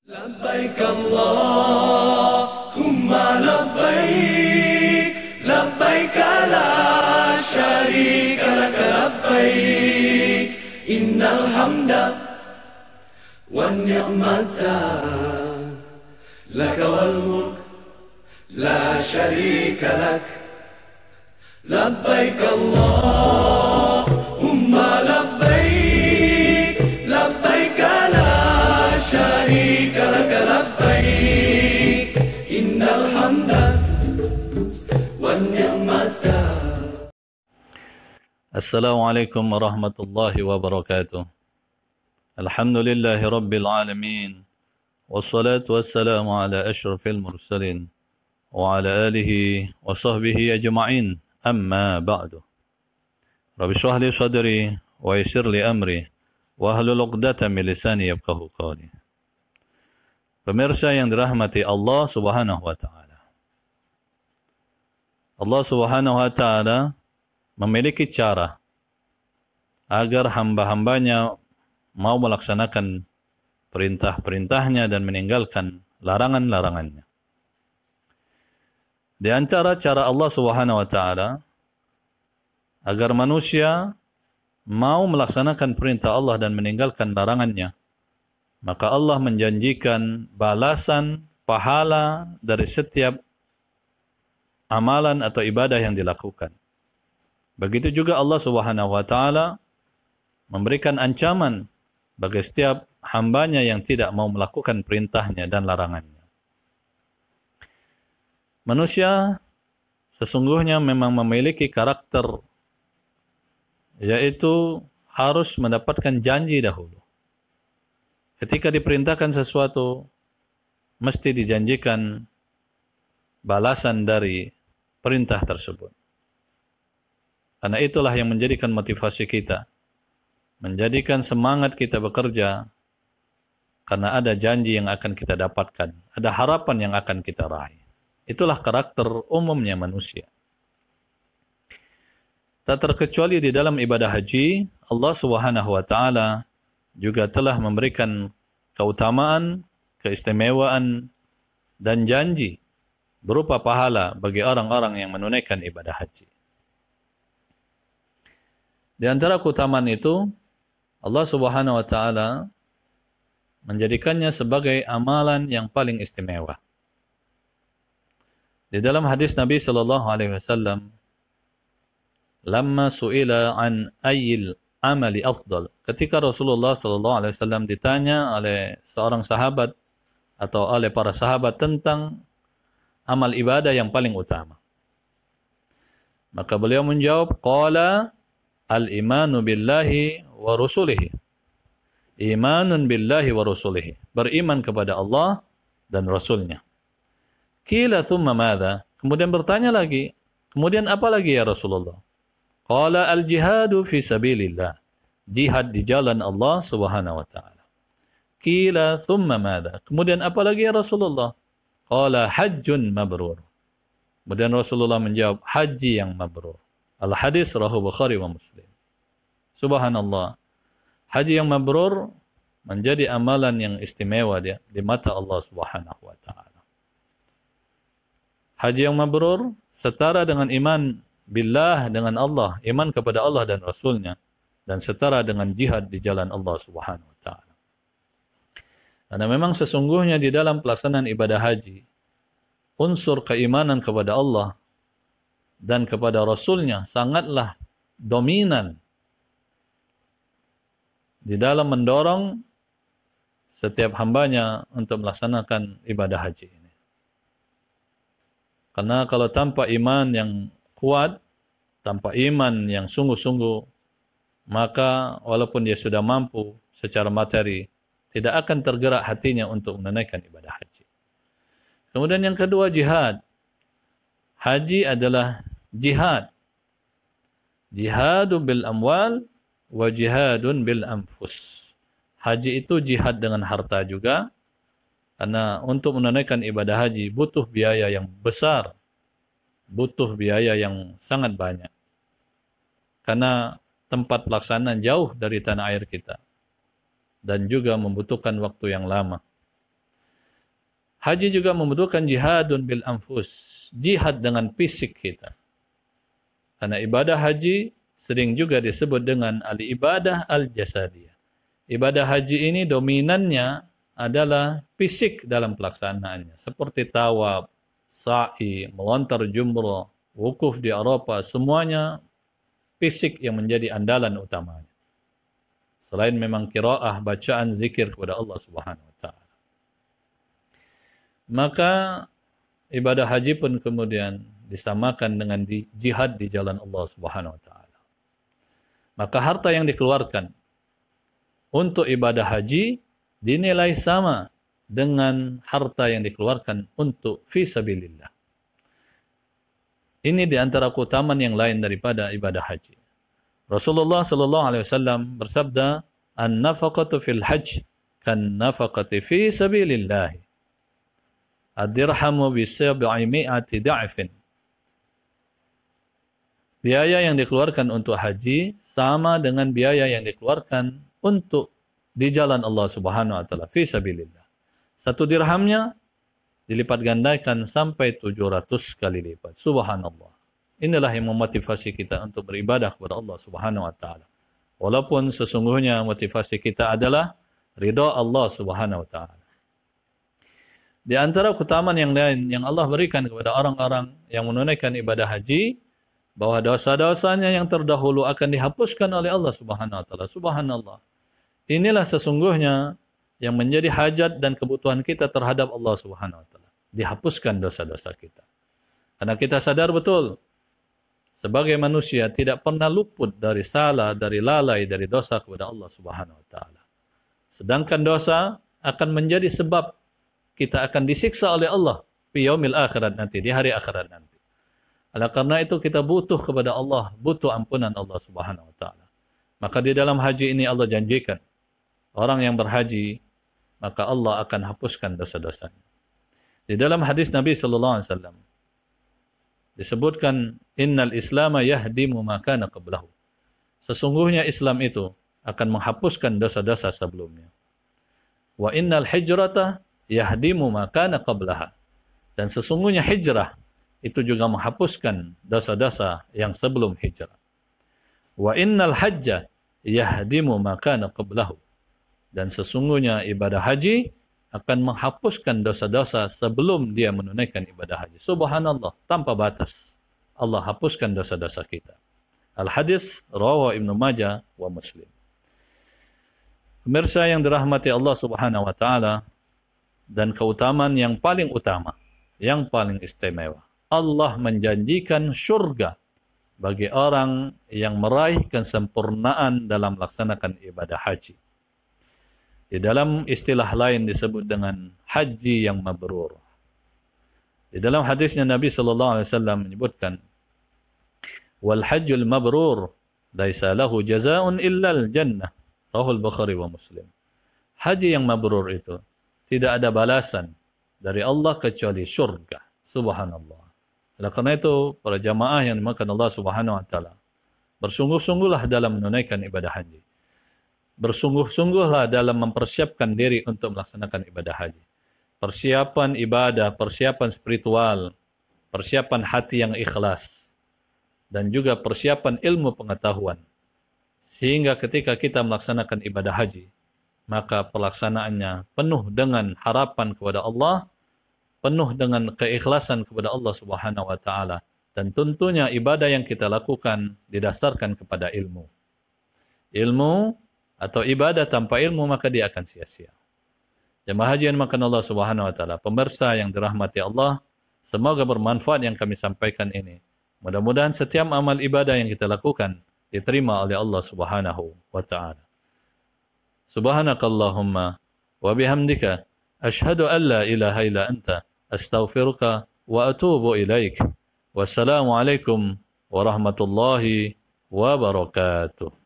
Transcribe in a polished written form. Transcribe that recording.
لبيك اللهم لبيك لبيك لا شريك لك لبيك إن الحمد والنعمة لك والملك لا شريك لك لبيك اللهم لبيك لبيك لا شريك لك لبيك إن الحمد والنعمة. السلام عليكم ورحمة الله وبركاته. الحمد لله رب العالمين، والصلاة والسلام على أشرف المرسلين وعلى آله وصحبه أجمعين. أما بعد، رب اشرح لي صدري ويسر لي أمري واhlul 'uqdatam min lisani yafqahu qawli. Pemirsa yang dirahmati Allah Subhanahu wa taala. Allah Subhanahu wa taala memiliki cara agar hamba-hambanya mau melaksanakan perintah-perintahnya dan meninggalkan larangan-larangannya. Di antara cara Allah Subhanahu wa taala agar manusia mau melaksanakan perintah Allah dan meninggalkan larangannya, maka Allah menjanjikan balasan pahala dari setiap amalan atau ibadah yang dilakukan. Begitu juga Allah Subhanahu wa taala memberikan ancaman bagi setiap hambanya yang tidak mau melakukan perintahnya dan larangannya. Manusia sesungguhnya memang memiliki karakter, yaitu harus mendapatkan janji dahulu. Ketika diperintahkan sesuatu, mesti dijanjikan balasan dari perintah tersebut. Karena itulah yang menjadikan motivasi kita, menjadikan semangat kita bekerja, karena ada janji yang akan kita dapatkan, ada harapan yang akan kita raih. Itulah karakter umumnya manusia. Tak terkecuali di dalam ibadah haji, Allah Subhanahu wa taala juga telah memberikan keutamaan, keistimewaan dan janji berupa pahala bagi orang-orang yang menunaikan ibadah haji. Di antara keutamaan itu, Allah Subhanahu wa taala menjadikannya sebagai amalan yang paling istimewa. Di dalam hadis Nabi sallallahu alaihi wasallam, lamma su'ila an ayyil amali afdal, ketika Rasulullah sallallahu alaihi wasallam ditanya oleh seorang sahabat atau oleh para sahabat tentang amal ibadah yang paling utama, maka beliau menjawab, qala al-imanu billahi wa rusulihi. Imanun billahi wa rusulihi, beriman kepada Allah dan Rasulnya. Qila thumma madza, kemudian bertanya lagi, kemudian apa lagi ya Rasulullah? Qala al-jihadu fi sabilillah, jihad di jalan Allah Subhanahu wa taala. Qila thumma madza, kemudian apa lagi ya Rasulullah? Qala hajjun mabrur. Kemudian Rasulullah menjawab, haji yang mabrur. Al-hadis rawahu Bukhari wa Muslim. Subhanallah, haji yang mabrur menjadi amalan yang istimewa dia di mata Allah Subhanahu wa taala. Haji yang mabrur setara dengan iman billah, dengan Allah, iman kepada Allah dan Rasulnya, dan setara dengan jihad di jalan Allah Subhanahu wa taala. Karena memang sesungguhnya di dalam pelaksanaan ibadah haji, unsur keimanan kepada Allah dan kepada Rasulnya sangatlah dominan di dalam mendorong setiap hambanya untuk melaksanakan ibadah haji ini. Karena kalau tanpa iman yang kuat, tanpa iman yang sungguh-sungguh, maka walaupun dia sudah mampu secara materi, tidak akan tergerak hatinya untuk menunaikan ibadah haji. Kemudian yang kedua, jihad. Haji adalah jihad. Jihadu bil amwal wa jihadun bil anfus. Haji itu jihad dengan harta juga, karena untuk menunaikan ibadah haji butuh biaya yang besar, butuh biaya yang sangat banyak. Karena tempat pelaksanaan jauh dari tanah air kita. dan juga membutuhkan waktu yang lama. Haji juga membutuhkan jihadun bil anfus, jihad dengan fisik kita. Karena ibadah haji sering juga disebut dengan al-ibadah al-jasadiyah. Ibadah haji ini dominannya adalah fisik dalam pelaksanaannya. Seperti tawaf, sa'i, melontar jumrah, wukuf di Arafah, semuanya fisik yang menjadi andalan utamanya. Selain memang qiraah, bacaan zikir kepada Allah Subhanahu wa taala. Maka ibadah haji pun kemudian disamakan dengan jihad di jalan Allah Subhanahu wa taala. Maka harta yang dikeluarkan untuk ibadah haji dinilai sama dengan harta yang dikeluarkan untuk fi sabilillah. Ini di antara keutamaan yang lain daripada ibadah haji. Rasulullah sallallahu alaihi wasallam bersabda, "An-nafaqatu fil hajj kan nafaqati fi sabilillah. Ad-dirhamu bi 700 da'fin." Biaya yang dikeluarkan untuk haji sama dengan biaya yang dikeluarkan untuk di jalan Allah Subhanahu wa taala fi sabilillah. Satu dirhamnya dilipat gandakan sampai 700 kali lipat. Subhanallah. Inilah yang memotivasi kita untuk beribadah kepada Allah Subhanahu wa taala. Walaupun sesungguhnya motivasi kita adalah ridha Allah Subhanahu wa taala. Di antara keutamaan yang lain yang Allah berikan kepada orang-orang yang menunaikan ibadah haji, bahwa dosa-dosanya yang terdahulu akan dihapuskan oleh Allah Subhanahu wa taala. Subhanallah. Inilah sesungguhnya yang menjadi hajat dan kebutuhan kita terhadap Allah Subhanahu wa taala. Dihapuskan dosa-dosa kita. Karena kita sadar betul sebagai manusia tidak pernah luput dari salah, dari lalai, dari dosa kepada Allah Subhanahu wa taala. Sedangkan dosa akan menjadi sebab kita akan disiksa oleh Allah di yaumil akhirat nanti, di hari akhirat nanti. Oleh karena itu kita butuh kepada Allah, butuh ampunan Allah Subhanahu wa taala. Maka di dalam haji ini Allah janjikan orang yang berhaji maka Allah akan hapuskan dosa-dosanya. Di dalam hadis Nabi sallallahu alaihi wasallam disebutkan, innal islama yahdimu ma kana qablahu. Sesungguhnya Islam itu akan menghapuskan dosa-dosa sebelumnya. Wa innal hijrata yahdimu ma kana qablaha. Dan sesungguhnya hijrah itu juga menghapuskan dosa-dosa yang sebelum hijrah. Wa innal hajja yahdimu ma kana qablahu. Dan sesungguhnya ibadah haji akan menghapuskan dosa-dosa sebelum dia menunaikan ibadah haji. Subhanallah, tanpa batas. Allah hapuskan dosa-dosa kita. Al-hadis rawahu Ibnu Majah wa Muslim. Pemirsa yang dirahmati Allah Subhanahu wa taala, dan keutamaan yang paling utama, yang paling istimewa, Allah menjanjikan syurga bagi orang yang meraih kesempurnaan dalam melaksanakan ibadah haji. Di dalam istilah lain disebut dengan haji yang mabrur. Di dalam hadisnya Nabi sallallahu alaihi wasallam menyebutkan, "Wal hajjul mabrur laisa lahu jazaa'un illa al-jannah." Rahul Bukhari wa Muslim. Haji yang mabrur itu tidak ada balasan dari Allah kecuali syurga. Subhanallah. Oleh karena itu, para jamaah yang dimakan Allah Subhanahu wa taala, bersungguh-sungguhlah dalam menunaikan ibadah haji. Bersungguh-sungguhlah dalam mempersiapkan diri untuk melaksanakan ibadah haji. Persiapan ibadah, persiapan spiritual, persiapan hati yang ikhlas, dan juga persiapan ilmu pengetahuan. Sehingga ketika kita melaksanakan ibadah haji, maka pelaksanaannya penuh dengan harapan kepada Allah, penuh dengan keikhlasan kepada Allah Subhanahu wa taala, dan tentunya ibadah yang kita lakukan didasarkan kepada ilmu. Ilmu atau ibadah tanpa ilmu maka dia akan sia-sia. Jemaah haji yang dimakan Allah Subhanahu wa taala, pemirsa yang dirahmati Allah, semoga bermanfaat yang kami sampaikan ini. Mudah-mudahan setiap amal ibadah yang kita lakukan diterima oleh Allah Subhanahu wa taala. Subhanakallahumma wa bihamdika asyhadu an la ilaha illa anta astaghfiruka wa atubu ilaik. Wassalamu alaikum warahmatullahi wabarakatuh.